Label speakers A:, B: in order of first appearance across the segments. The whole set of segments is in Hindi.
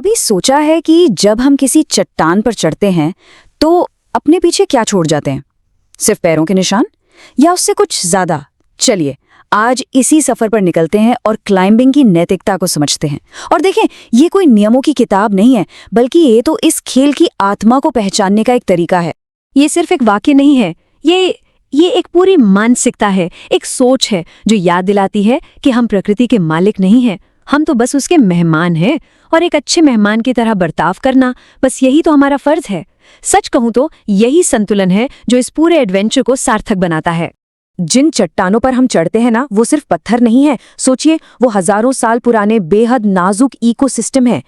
A: कभी सोचा है कि जब हम किसी चट्टान पर चढ़ते हैं तो अपने पीछे क्या छोड़ जाते हैं? सिर्फ पैरों के निशान या उससे कुछ ज्यादा? चलिए आज इसी सफर पर निकलते हैं और क्लाइंबिंग की नैतिकता को समझते हैं। और देखें, ये कोई नियमों की किताब नहीं है, बल्कि ये तो इस खेल की आत्मा को पहचानने का एक तरीका है।
B: ये सिर्फ एक वाक्य नहीं है, ये एक पूरी मानसिकता है, एक सोच है जो याद दिलाती है कि हम प्रकृति के मालिक नहीं हैं, हम तो बस उसके मेहमान हैं। और एक अच्छे मेहमान की तरह बर्ताव करना, बस यही तो हमारा फर्ज है। सच कहूं तो यही संतुलन है जो इस पूरे एडवेंचर को सार्थक बनाता है।
A: जिन चट्टानों पर हम चढ़ते हैं ना, वो सिर्फ पत्थर नहीं है। सोचिए, वो हजारों साल पुराने बेहद नाजुक इकोसिस्टम है।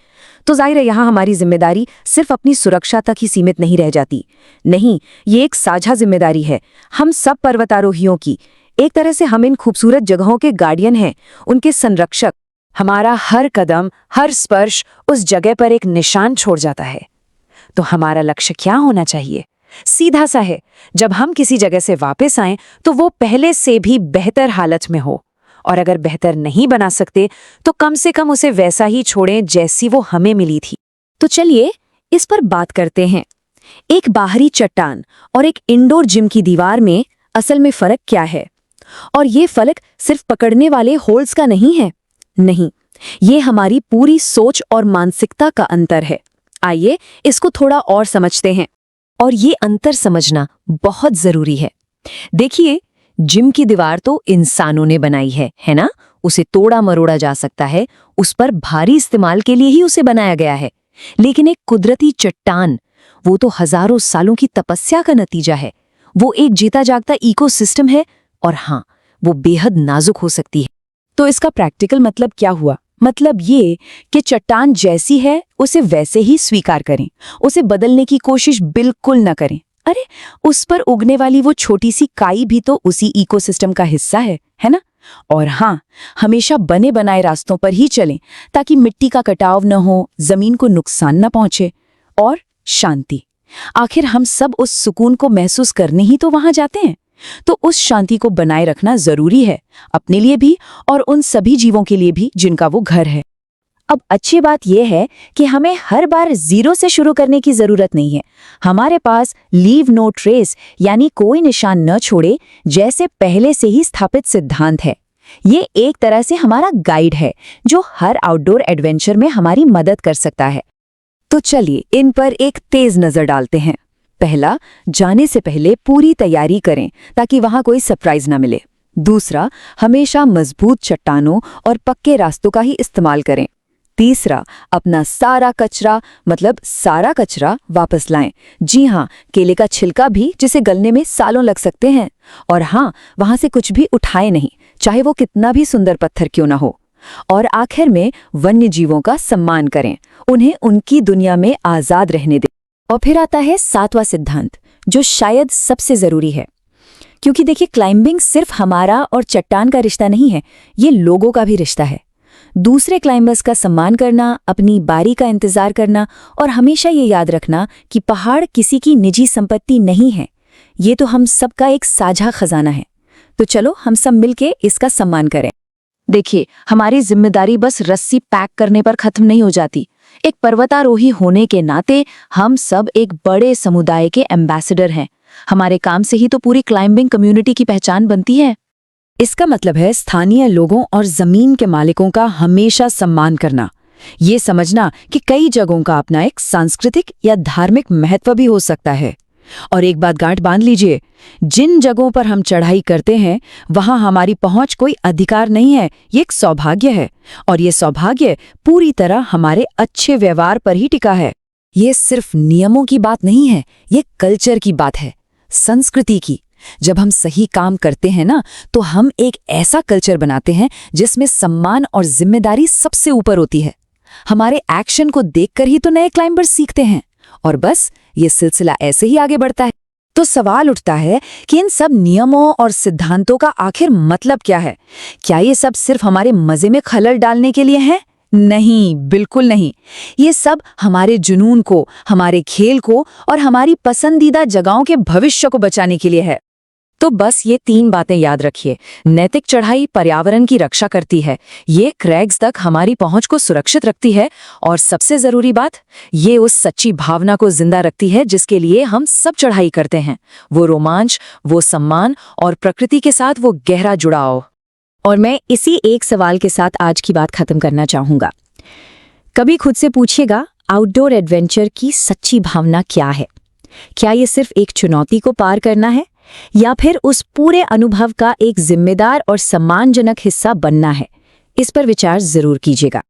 A: तो जाहिर है यहाँ हमारी जिम्मेदारी सिर्फ अपनी सुरक्षा तक ही सीमित नहीं रह जाती। नहीं, ये एक साझा जिम्मेदारी है हम सब पर्वतारोहियों की। एक तरह से हम इन खूबसूरत जगहों के गार्डियन हैं, उनके संरक्षक। हमारा हर कदम, हर स्पर्श उस जगह पर एक निशान छोड़ जाता है। तो हमारा लक्ष्य क्या होना चाहिए? सीधा सा है, जब हम किसी जगह से वापस आएं तो वो पहले से भी बेहतर हालत में हो। और अगर बेहतर नहीं बना सकते तो कम से कम उसे वैसा ही छोड़ें जैसी वो हमें मिली थी। तो चलिए इस पर बात करते हैं। एक बाहरी चट्टान और एक इंडोर जिम की दीवार में असल में फर्क क्या है? और ये फर्क सिर्फ पकड़ने वाले होल्स का नहीं है। नहीं, ये हमारी पूरी सोच और मानसिकता का अंतर है। आइए इसको थोड़ा और समझते हैं। और ये अंतर समझना बहुत जरूरी है। देखिए, जिम की दीवार तो इंसानों ने बनाई है ना? उसे तोड़ा मरोड़ा जा सकता है, उस पर भारी इस्तेमाल के लिए ही उसे बनाया गया है। लेकिन एक कुदरती चट्टान, वो तो हजारों सालों की तपस्या का नतीजा है। वो एक जीता जागता इकोसिस्टम है, और हाँ, वो बेहद नाजुक हो सकती है। तो इसका प्रैक्टिकल मतलब क्या हुआ? मतलब ये कि चट्टान जैसी है उसे वैसे ही स्वीकार करें, उसे बदलने की कोशिश बिल्कुल न करें। अरे, उस पर उगने वाली वो छोटी सी काई भी तो उसी इकोसिस्टम का हिस्सा है ना? और हाँ, हमेशा बने बनाए रास्तों पर ही चलें ताकि मिट्टी का कटाव न हो, जमीन को नुकसान न पहुंचे। और शांति, आखिर हम सब उस सुकून को महसूस करने ही तो वहां जाते हैं। तो उस शांति को बनाए रखना जरूरी है, अपने लिए भी और उन सभी जीवों के लिए भी जिनका वो घर है। अब अच्छी बात यह है कि हमें हर बार जीरो से शुरू करने की जरूरत नहीं है। हमारे पास लीव नो ट्रेस यानी कोई निशान न छोड़े जैसे पहले से ही स्थापित सिद्धांत है। ये एक तरह से हमारा गाइड है जो हर आउटडोर एडवेंचर में हमारी मदद कर सकता है। तो चलिए इन पर एक तेज नजर डालते हैं। पहला, जाने से पहले पूरी तैयारी करें ताकि वहां कोई सरप्राइज ना मिले। दूसरा, हमेशा मजबूत चट्टानों और पक्के रास्तों का ही इस्तेमाल करें। तीसरा, अपना सारा कचरा वापस लाएं। जी हाँ, केले का छिलका भी, जिसे गलने में सालों लग सकते हैं। और हाँ, वहां से कुछ भी उठाए नहीं, चाहे वो कितना भी सुंदर पत्थर क्यों ना हो। और आखिर में वन्य जीवों का सम्मान करें, उन्हें उनकी दुनिया में आजाद रहने दें। और फिर आता है सातवां सिद्धांत, जो शायद सबसे जरूरी है। क्योंकि देखिए, क्लाइंबिंग सिर्फ हमारा और चट्टान का रिश्ता नहीं है, ये लोगों का भी रिश्ता है। दूसरे क्लाइंबर्स का सम्मान करना, अपनी बारी का इंतजार करना और हमेशा ये याद रखना कि पहाड़ किसी की निजी संपत्ति नहीं है। ये तो हम सबका एक साझा खजाना है। तो चलो हम सब मिलके इसका सम्मान करें। देखिए, हमारी जिम्मेदारी बस रस्सी पैक करने पर खत्म नहीं हो जाती। एक पर्वतारोही होने के नाते हम सब एक बड़े समुदाय के एम्बेसडर हैं। हमारे काम से ही तो पूरी क्लाइंबिंग कम्युनिटी की पहचान बनती है। इसका मतलब है स्थानीय लोगों और जमीन के मालिकों का हमेशा सम्मान करना। ये समझना कि कई जगहों का अपना एक सांस्कृतिक या धार्मिक महत्व भी हो सकता है। और एक बात गांठ बांध लीजिए, जिन जगहों पर हम चढ़ाई करते हैं वहां हमारी पहुंच कोई अधिकार नहीं है, ये एक सौभाग्य है। और ये सौभाग्य पूरी तरह हमारे अच्छे व्यवहार पर ही टिका है। ये सिर्फ नियमों की बात नहीं है, ये कल्चर की बात है, संस्कृति की। जब हम सही काम करते हैं ना, तो हम एक ऐसा कल्चर बनाते हैं जिसमें सम्मान और जिम्मेदारी सबसे ऊपर होती है। हमारे एक्शन को देखकर ही तो नए क्लाइंबर्स सीखते हैं, और बस ये सिलसिला ऐसे ही आगे बढ़ता है। तो सवाल उठता है कि इन सब नियमों और सिद्धांतों का आखिर मतलब क्या है? क्या ये सब सिर्फ हमारे मजे में खलल डालने के लिए है? नहीं, बिल्कुल नहीं। ये सब हमारे जुनून को, हमारे खेल को और हमारी पसंदीदा जगहों के भविष्य को बचाने के लिए है। तो बस ये 3 बातें याद रखिए। नैतिक चढ़ाई पर्यावरण की रक्षा करती है, ये क्रैग्स तक हमारी पहुंच को सुरक्षित रखती है, और सबसे जरूरी बात, ये उस सच्ची भावना को जिंदा रखती है जिसके लिए हम सब चढ़ाई करते हैं। वो रोमांच, वो सम्मान और प्रकृति के साथ वो गहरा जुड़ाव।
B: और मैं इसी एक सवाल के साथ आज की बात खत्म करना चाहूंगा। कभी खुद से पूछिएगा, आउटडोर एडवेंचर की सच्ची भावना क्या है? क्या ये सिर्फ एक चुनौती को पार करना है, या फिर उस पूरे अनुभव का एक जिम्मेदार और सम्मानजनक हिस्सा बनना है? इस पर विचार जरूर कीजिएगा।